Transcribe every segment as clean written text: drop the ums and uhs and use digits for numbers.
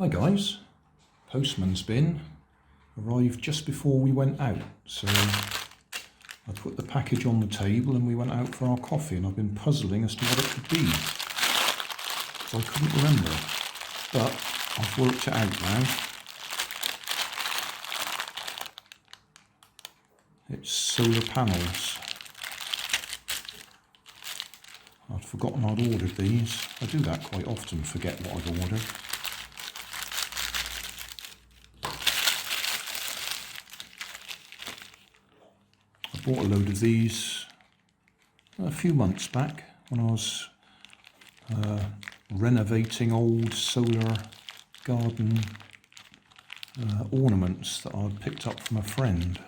Hi guys, postman's bin arrived just before we went out, so I put the package on the table and we went out for our coffee, and I've been puzzling as to what it could be. So I couldn't remember, but I've worked it out now. It's solar panels. I'd forgotten I'd ordered these. I do that quite often, forget what I've ordered. I bought a load of these a few months back when I was renovating old solar garden ornaments that I'd picked up from a friend.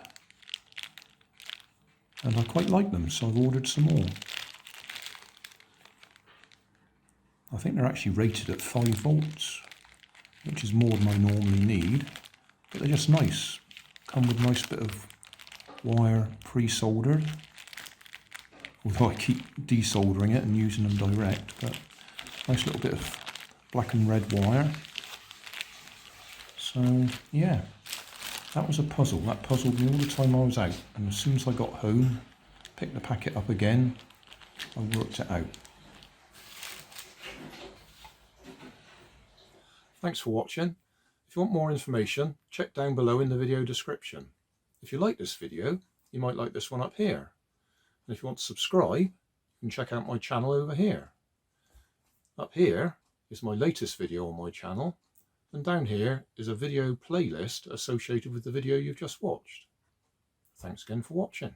And I quite like them, so I've ordered some more. I think they're actually rated at 5 volts, which is more than I normally need, but they're just nice. Come with a nice bit of wire pre-soldered, although I keep desoldering it and using them direct, but nice little bit of black and red wire. So yeah, that was a puzzle. That puzzled me all the time I was out, and as soon as I got home, picked the packet up again, I worked it out. Thanks for watching. If you want more information, check down below in the video description. If you like this video, you might like this one up here. And if you want to subscribe, you can check out my channel over here. Up here is my latest video on my channel, and down here is a video playlist associated with the video you've just watched. Thanks again for watching.